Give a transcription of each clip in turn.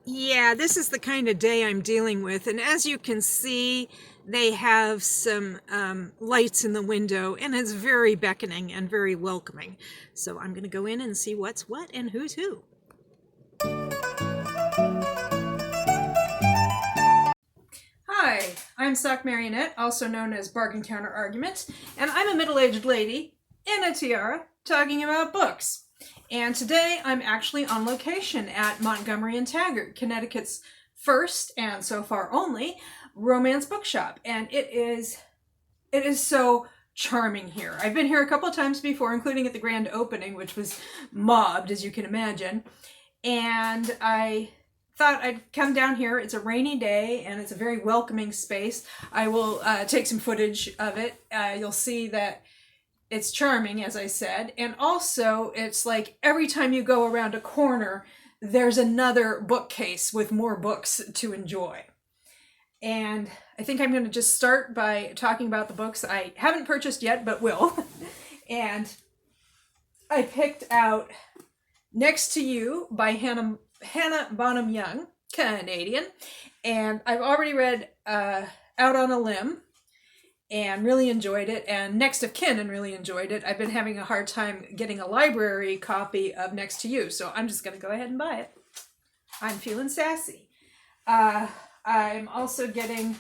Yeah, this is the kind of day I'm dealing with. And as you can see, they have some lights in the window, and it's very beckoning and very welcoming. So I'm going to go in and see what's what and who's who. Hi, I'm Sock Marionette, also known as Bargain Counter Argument, and I'm a middle-aged lady in a tiara talking about books. And today I'm actually on location at Montgomery and Taggart, Connecticut's first and so far only romance bookshop. And it is so charming here. I've been here a couple of times before, including at the grand opening, which was mobbed, as you can imagine. And I thought I'd come down here. It's a rainy day and it's a very welcoming space. I will take some footage of it. You'll see that it's charming, as I said, and also it's like every time you go around a corner, there's another bookcase with more books to enjoy. And I think I'm going to just start by talking about the books I haven't purchased yet, but will. And I picked out Next to You by Hannah Bonham Young, Canadian. And I've already read Out on a Limb and really enjoyed it, and Next of Kin and really enjoyed it. I've been having a hard time getting a library copy of Next to You, so I'm just going to go ahead and buy it. I'm feeling sassy. I'm also getting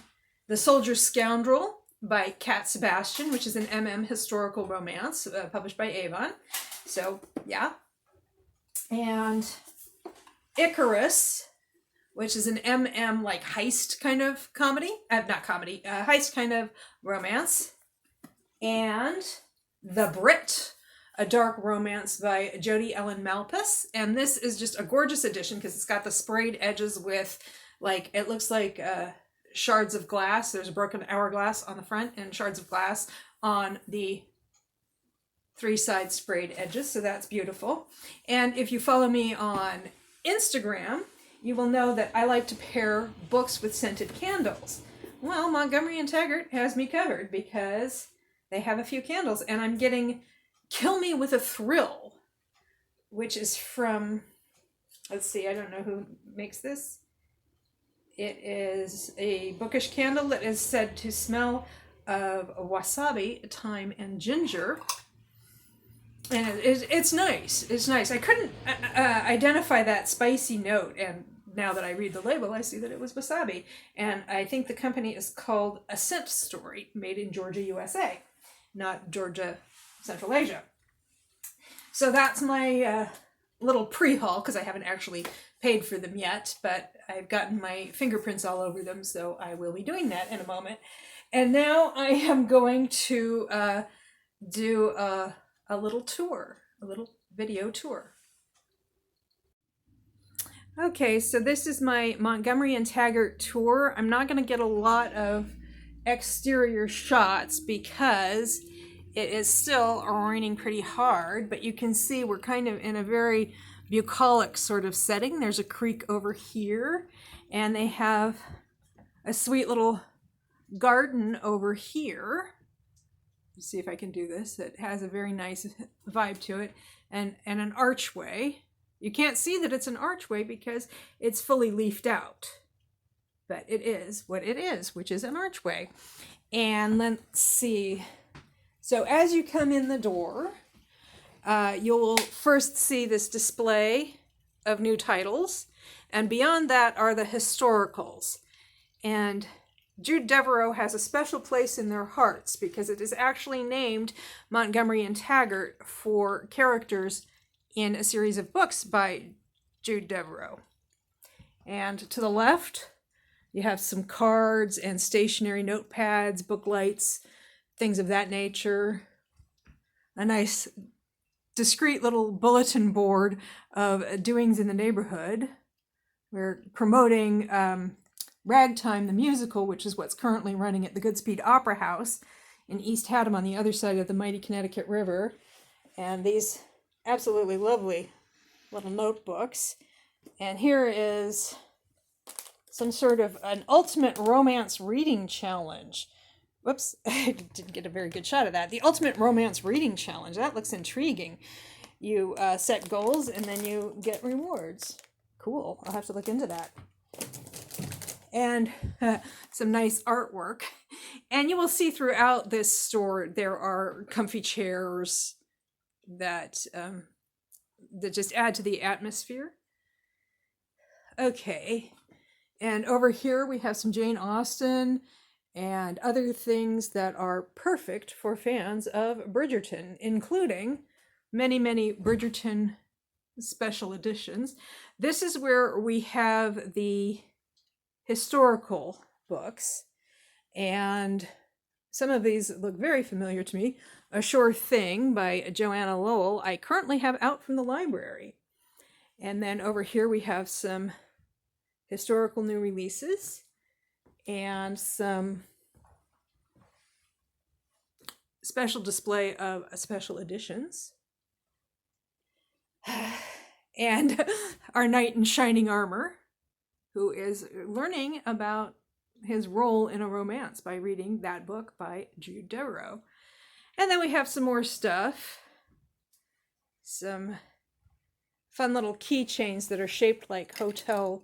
The Soldier's Scoundrel by Cat Sebastian, which is an historical romance published by Avon. So, yeah. And Icarus, which is an like heist kind of comedy. Not comedy, heist kind of romance. And The Brit, a dark romance by Jodi Ellen Malpass. And this is just a gorgeous edition because it's got the sprayed edges with, like, it looks like shards of glass. There's a broken hourglass on the front and shards of glass on the three-side sprayed edges. So that's beautiful. And if you follow me on Instagram, you will know that I like to pair books with scented candles. Well, Montgomery and Taggart has me covered because they have a few candles, and I'm getting Kill Me with a Thrill, which is from, let's see, I don't know who makes this. It is a bookish candle that is said to smell of wasabi, thyme, and ginger. And it's nice. It's nice. I couldn't identify that spicy note, and now that I read the label, I see that it was wasabi. And I think the company is called A Scent Story, made in Georgia, USA, not Georgia, Central Asia. So that's my little pre-haul, because I haven't actually paid for them yet, but I've gotten my fingerprints all over them, so I will be doing that in a moment. And now I am going to do a little tour, a little video tour. Okay, so this is my Montgomery and Taggart tour. I'm not going to get a lot of exterior shots because it is still raining pretty hard, but you can see we're kind of in a very bucolic sort of setting. There's a creek over here, and they have a sweet little garden over here. Let's see if I can do this. It has a very nice vibe to it, and an archway. You can't see that it's an archway because it's fully leafed out, but it is what it is, which is an archway. And let's see. So as you come in the door, you'll first see this display of new titles, and beyond that are the historicals. And Jude Deveraux has a special place in their hearts because it is actually named Montgomery and Taggart for characters in a series of books by Jude Deveraux. And to the left, you have some cards and stationery notepads, book lights, things of that nature. A nice, discreet little bulletin board of doings in the neighborhood. We're promoting Ragtime the Musical, which is what's currently running at the Goodspeed Opera House in East Haddam on the other side of the mighty Connecticut River. And these absolutely lovely little notebooks. And here is some sort of an ultimate romance reading challenge. Whoops, I didn't get a very good shot of that. The ultimate romance reading challenge. That looks intriguing. You set goals and then you get rewards. cool. I'll have to look into that. And some nice artwork. And you will see throughout this store there are comfy chairs that that just add to the atmosphere. Okay, and over here we have some Jane Austen and other things that are perfect for fans of Bridgerton, including many, many Bridgerton special editions. This is where we have the historical books, and some of these look very familiar to me. A Sure Thing by Joanna Lowell I currently have out from the library. And then over here we have some historical new releases and some special display of special editions. And our knight in shining armor, who is learning about his role in a romance by reading that book by Jude Deveraux. And then we have some more stuff. Some fun little keychains that are shaped like hotel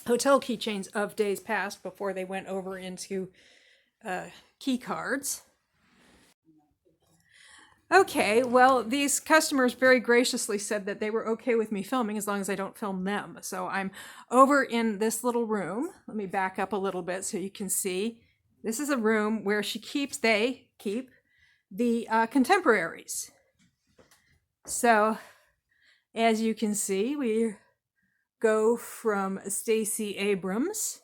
keychains of days past before they went over into key cards. Okay, well, these customers very graciously said that they were okay with me filming as long as I don't film them. So I'm over in this little room. Let me back up a little bit so you can see. This is a room where they keep the contemporaries. So as you can see, we go from Stacey Abrams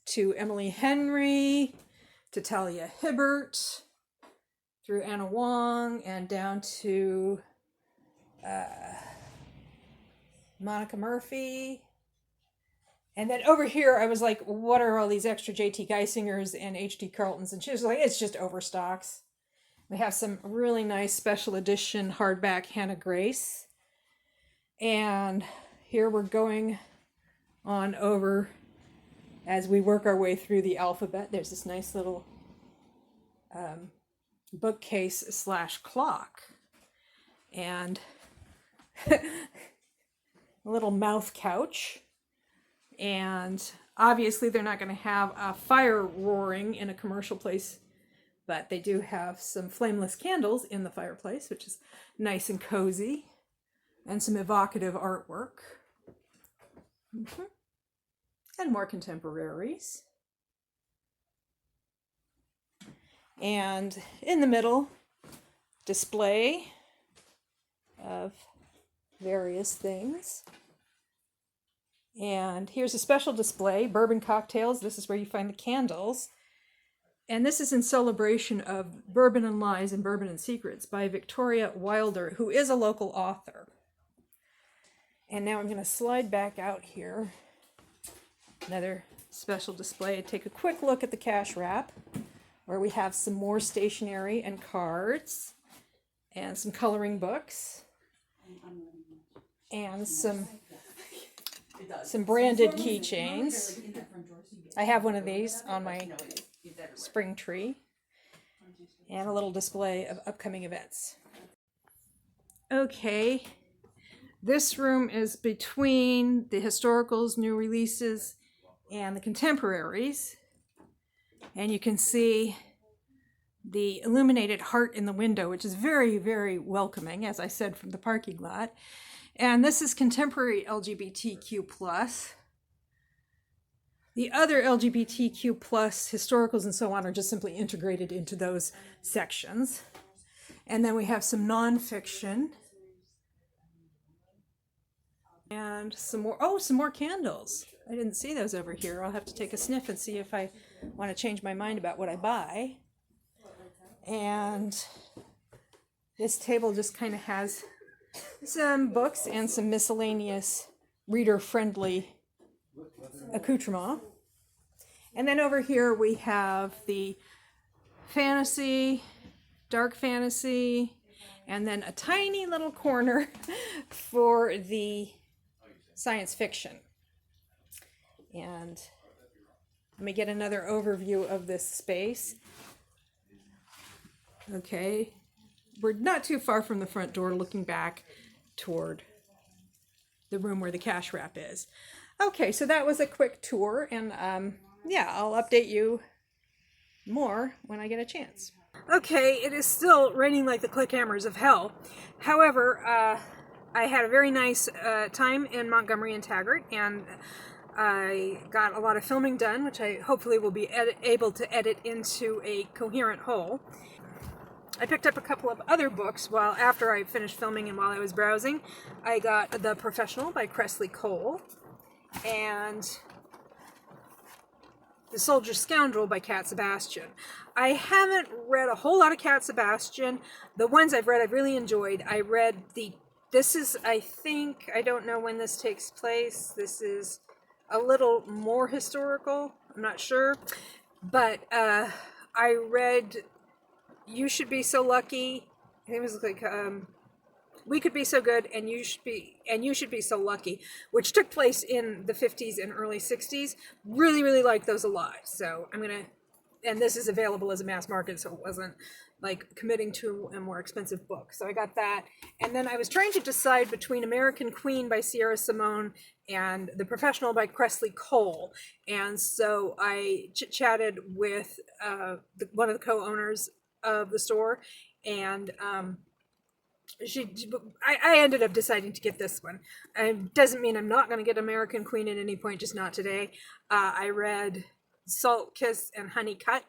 to Emily Henry to Talia Hibbert, through Anna Wong, and down to Monica Murphy. And then over here, I was like, what are all these extra J.T. Geisingers and H.D. Carltons? And she was like, it's just overstocks. We have some really nice special edition hardback Hannah Grace. And here we're going on over as we work our way through the alphabet. There's this nice little bookcase / clock, and a little mouth couch. And obviously they're not going to have a fire roaring in a commercial place, but they do have some flameless candles in the fireplace, which is nice and cozy, and some evocative artwork. And more contemporaries. And in the middle, display of various things. And here's a special display, bourbon cocktails. This is where you find the candles. And this is in celebration of Bourbon and Lies and Bourbon and Secrets by Victoria Wilder, who is a local author. And now I'm going to slide back out here. Another special display. Take a quick look at the cash wrap, where we have some more stationery and cards, and some coloring books, and some branded keychains. I have one of these on my spring tree, and a little display of upcoming events. Okay, this room is between the historicals, new releases, and the contemporaries. And you can see the illuminated heart in the window, which is very, very welcoming, as I said, from the parking lot. And this is contemporary LGBTQ+. The other LGBTQ+, historicals and so on, are just simply integrated into those sections. And then we have some nonfiction. And some more candles. I didn't see those over here. I'll have to take a sniff and see if I want to change my mind about what I buy. And this table just kind of has some books and some miscellaneous reader-friendly accoutrement. And then over here we have the fantasy, dark fantasy, and then a tiny little corner for the science fiction. And let me get another overview of this space. Okay, we're not too far from the front door, looking back toward the room where the cash wrap is. Okay, so that was a quick tour, and yeah, I'll update you more when I get a chance. Okay, it is still raining like the clickhammers of hell. However, I had a very nice time in Montgomery and Taggart, and I got a lot of filming done, which I hopefully will be able to edit into a coherent whole. I picked up a couple of other books while after I finished filming and while I was browsing. I got The Professional by Cressley Cole and The Soldier Scoundrel by Cat Sebastian. I haven't read a whole lot of Cat Sebastian. The ones I've read I've really enjoyed. I read this is, I think, I don't know when this takes place. This is a little more historical. I'm not sure. But I read You Should Be So Lucky. It was like We Could Be So Good and You Should Be So Lucky, which took place in the 50s and early 60s. Really like those a lot. So I'm gonna, and this is available as a mass market, so it wasn't like committing to a more expensive book. So I got that, and then I was trying to decide between American Queen by Sierra Simone and The Professional by Cressley Cole, and so I chit-chatted with one of the co-owners of the store, and I ended up deciding to get this one. It doesn't mean I'm not going to get American Queen at any point, just not today. I read Salt, Kiss, and Honey Cut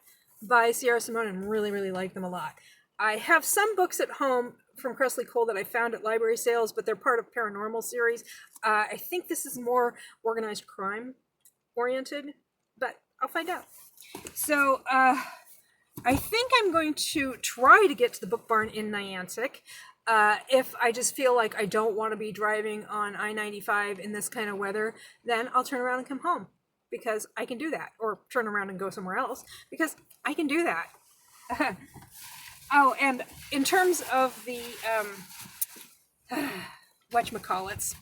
by Sierra Simone and really like them a lot. I have some books at home from Cressley Cole that I found at library sales, but they're part of Paranormal series. I think this is more organized crime oriented, but I'll find out. So I think I'm going to try to get to the Book Barn in Niantic. If I just feel like I don't want to be driving on I-95 in this kind of weather, then I'll turn around and come home because I can do that, or turn around and go somewhere else because I can do that. Oh, and in terms of the whatchamacallits,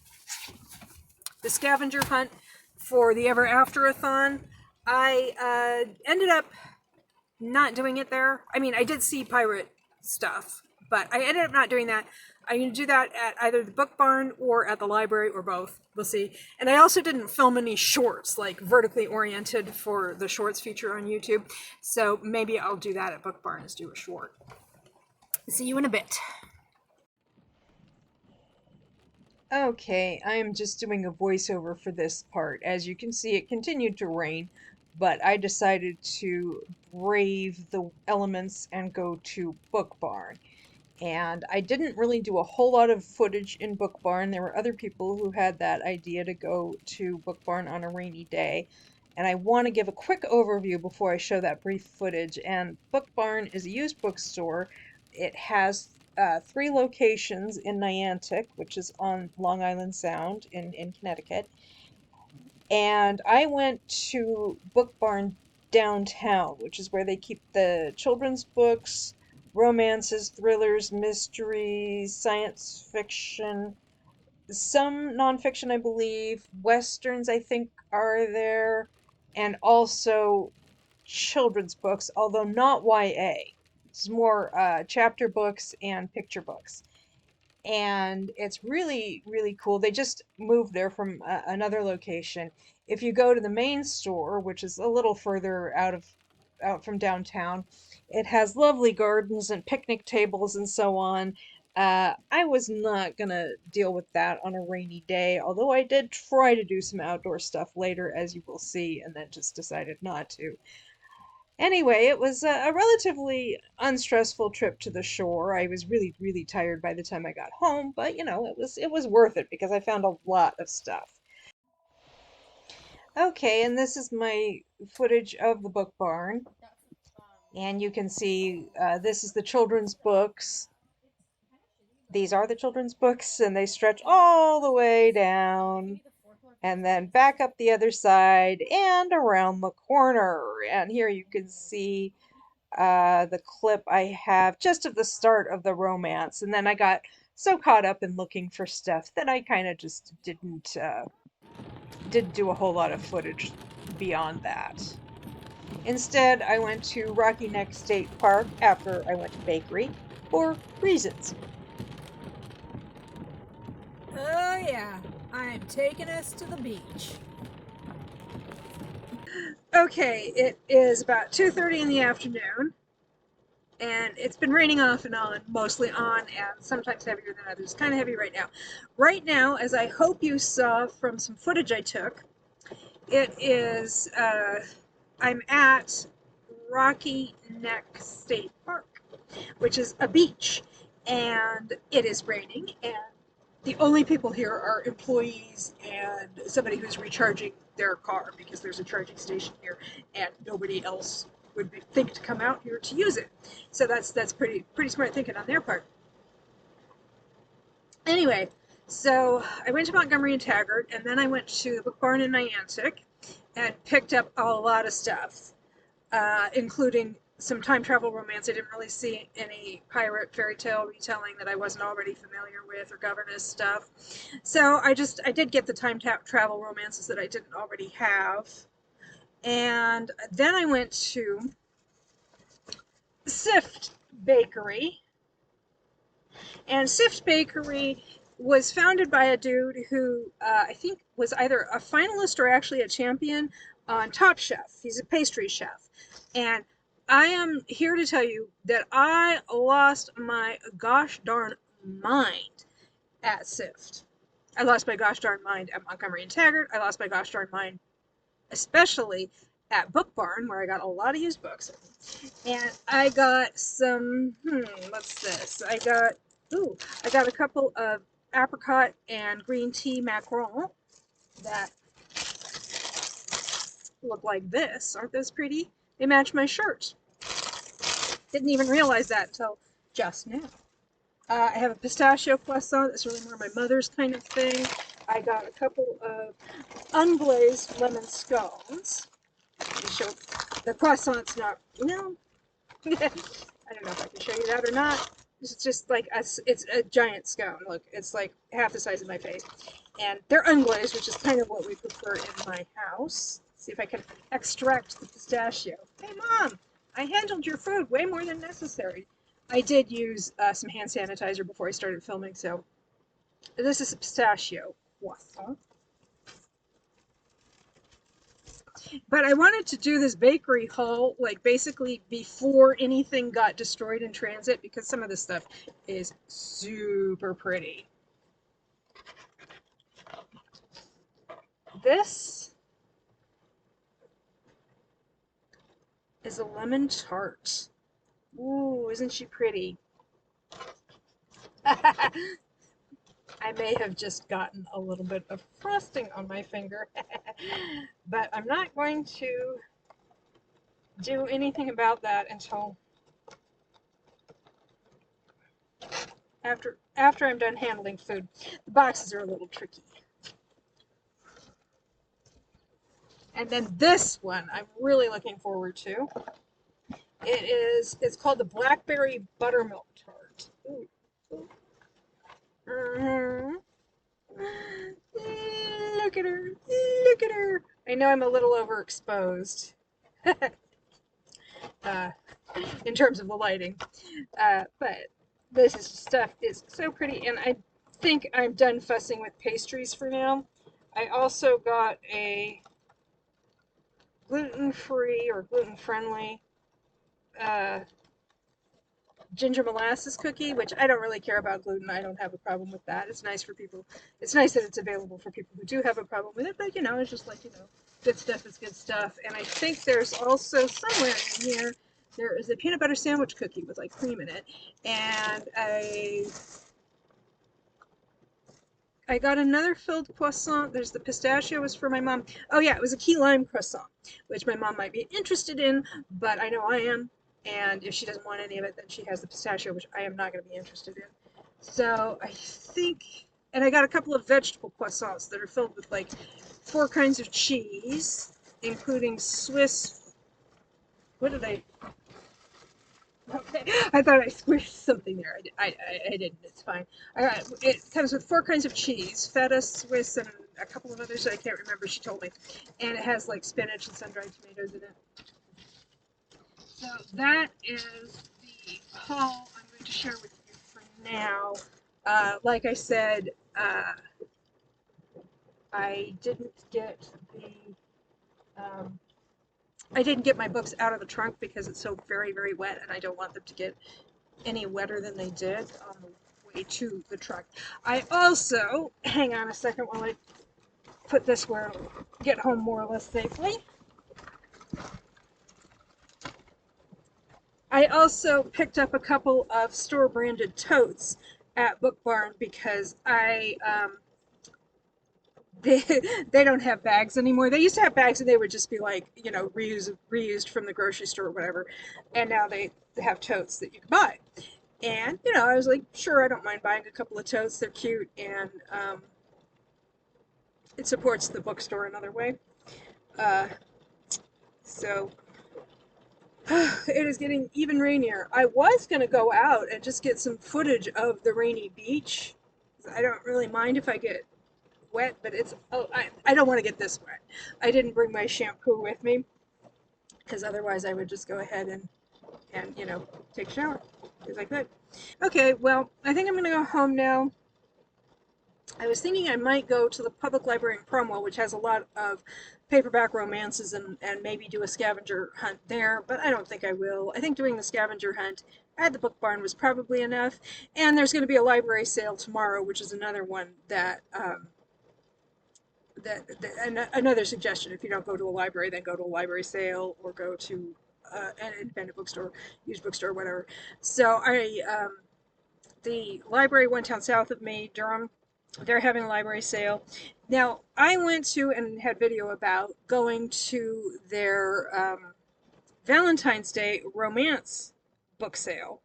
the Scavenger Hunt for the Ever After-a-thon, I ended up not doing it there. I mean, I did see pirate stuff, but I ended up not doing that. I'm going to do that at either the Book Barn or at the library or both. We'll see. And I also didn't film any shorts, like vertically oriented for the shorts feature on YouTube. So maybe I'll do that at Book Barn, is do a short. See you in a bit. Okay, I'm just doing a voiceover for this part. As you can see, it continued to rain, but I decided to brave the elements and go to Book Barn. And I didn't really do a whole lot of footage in Book Barn. There were other people who had that idea to go to Book Barn on a rainy day. And I want to give a quick overview before I show that brief footage. And Book Barn is a used bookstore. It has 3 locations in Niantic, which is on Long Island Sound in Connecticut. And I went to Book Barn downtown, which is where they keep the children's books, romances, thrillers, mysteries, science fiction, some nonfiction, I believe, westerns, I think, are there, and also children's books, although not YA. It's more chapter books and picture books. And it's really cool. They just moved there from another location. If you go to the main store, which is a little further out from downtown, it has lovely gardens and picnic tables and so on. I was not gonna deal with that on a rainy day, although I did try to do some outdoor stuff later, as you will see, and then just decided not to. Anyway, it was a relatively unstressful trip to the shore. I was really tired by the time I got home, but you know, it was worth it because I found a lot of stuff. Okay, and this is my footage of the Book Barn. And you can see this is the children's books. These are the children's books, and they stretch all the way down and then back up the other side and around the corner. And here you can see the clip I have just of the start of the romance. And then I got so caught up in looking for stuff that I kind of just didn't do a whole lot of footage beyond that. Instead, I went to Rocky Neck State Park after I went to Bakery. or reasons. Oh yeah, I'm taking us to the beach. Okay, it is about 2:30 in the afternoon, and it's been raining off and on, mostly on, and sometimes heavier than others. Kind of heavy right now. Right now, as I hope you saw from some footage I took, it is, I'm at Rocky Neck State Park, which is a beach, and it is raining, and the only people here are employees and somebody who's recharging their car because there's a charging station here and nobody else would think to come out here to use it. So that's pretty smart thinking on their part. Anyway, so I went to Montgomery and Taggart, and then I went to the Book Barn in Niantic and picked up a lot of stuff, including some time travel romance. I didn't really see any pirate fairy tale retelling that I wasn't already familiar with, or governess stuff. So I did get the time travel romances that I didn't already have. And then I went to Sift Bakery. And Sift Bakery was founded by a dude who I think was either a finalist or actually a champion on Top Chef. He's a pastry chef. And I am here to tell you that I lost my gosh darn mind at Sift. I lost my gosh darn mind at Montgomery and Taggart. I lost my gosh darn mind especially at Book Barn, where I got a lot of used books. And I got some, what's this? I got a couple of apricot and green tea macarons that look like this. Aren't those pretty? They match my shirt. Didn't even realize that until just now. I have a pistachio croissant. That's really more my mother's kind of thing. I got a couple of unglazed lemon scones. Let me show the croissant's not, no. I don't know if I can show you that or not. It's just like it's a giant scone. Look, it's like half the size of my face. And they're unglazed, which is kind of what we prefer in my house. Let's see if I can extract the pistachio. Hey, Mom, I handled your food way more than necessary. I did use some hand sanitizer before I started filming, so this is a pistachio croissant. But I wanted to do this bakery haul, like basically before anything got destroyed in transit, because some of this stuff is super pretty. This is a lemon tart. Ooh, isn't she pretty? I may have just gotten a little bit of frosting on my finger, but I'm not going to do anything about that until after I'm done handling food. The boxes are a little tricky. And then this one I'm really looking forward to. It's called the Blackberry Buttermilk Tart. Ooh. Mm-hmm. Look at her. Look at her. I know I'm a little overexposed in terms of the lighting. But this stuff is so pretty, and I think I'm done fussing with pastries for now. I also got a gluten-free or gluten-friendly ginger molasses cookie, which I don't really care about gluten. I don't have a problem with that. It's nice for people. It's nice that it's available for people who do have a problem with it, but it's just like, good stuff is good stuff. And I think there's also somewhere in here, there is a peanut butter sandwich cookie with like cream in it. And I got another filled croissant. There's the pistachio was for my mom. Oh yeah, it was a key lime croissant, which my mom might be interested in, but I know I am. And if she doesn't want any of it, then she has the pistachio, which I am not going to be interested in. So I think, and I got a couple of vegetable croissants that are filled with like 4 kinds of cheese, including Swiss. What did I? Okay, I thought I squished something there. I didn't. It's fine. It comes with 4 kinds of cheese: feta, Swiss, and a couple of others that I can't remember. She told me, and it has like spinach and sun-dried tomatoes in it. So that is the haul I'm going to share with you for now. Like I said, I didn't get I didn't get my books out of the trunk because it's so very, very wet, and I don't want them to get any wetter than they did on the way to the trunk. I also, hang on a second while I put this where it'll get home more or less safely. I also picked up a couple of store-branded totes at Book Barn because they they don't have bags anymore. They used to have bags and they would just be like, reused from the grocery store or whatever. And now they have totes that you can buy. And I was like, sure, I don't mind buying a couple of totes. They're cute, and it supports the bookstore another way. Uh, so it is getting even rainier. I was going to go out and just get some footage of the rainy beach. I don't really mind if I get wet, but I don't want to get this wet. I didn't bring my shampoo with me because otherwise I would just go ahead and take a shower because I could. Okay, well, I think I'm going to go home now. I was thinking I might go to the public library in Cromwell, which has a lot of paperback romances, and maybe do a scavenger hunt there, but I don't think I will. I think doing the scavenger hunt at the Book Barn was probably enough, and there's going to be a library sale tomorrow, which is another one that, another suggestion. If you don't go to a library, then go to a library sale or go to an independent bookstore, used bookstore, whatever. So the library one town south of me, Durham, they're having a library sale. Now, I went to and had video about going to their Valentine's Day romance book sale.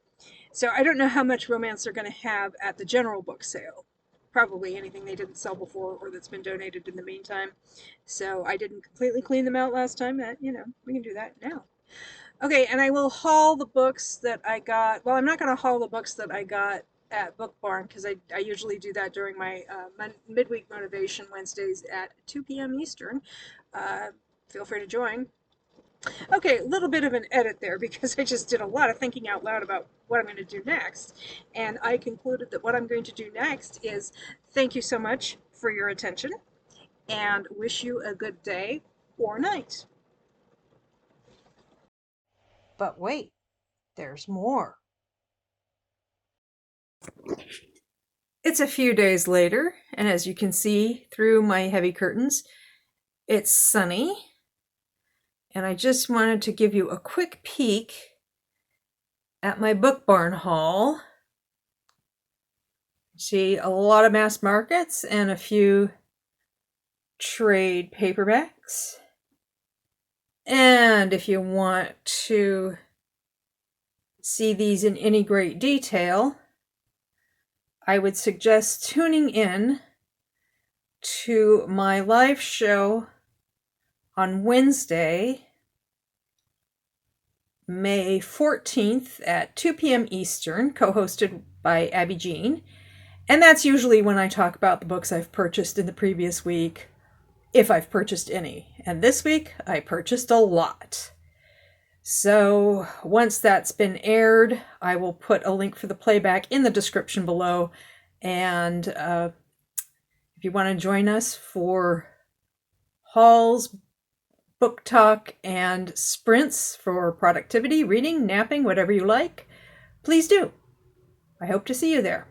So I don't know how much romance they're going to have at the general book sale. Probably anything they didn't sell before or that's been donated in the meantime. So I didn't completely clean them out last time. We can do that now. Okay, and I will haul the books that I got. Well, I'm not going to haul the books that I got at Book Barn because I usually do that during my midweek motivation Wednesdays at 2 p.m. Eastern. Feel free to join. Okay, a little bit of an edit there because I just did a lot of thinking out loud about what I'm going to do next. And I concluded that what I'm going to do next is thank you so much for your attention and wish you a good day or night. But wait, there's more. It's a few days later, and as you can see through my heavy curtains, it's sunny. And I just wanted to give you a quick peek at my Book Barn haul. See a lot of mass markets and a few trade paperbacks. And if you want to see these in any great detail, I would suggest tuning in to my live show on Wednesday, May 14th at 2 p.m. Eastern, co-hosted by Abby Jean. And that's usually when I talk about the books I've purchased in the previous week, if I've purchased any. And this week, I purchased a lot. So once that's been aired, I will put a link for the playback in the description below. And if you want to join us for hauls, book talk, and sprints for productivity, reading, napping, whatever you like, please do. I hope to see you there.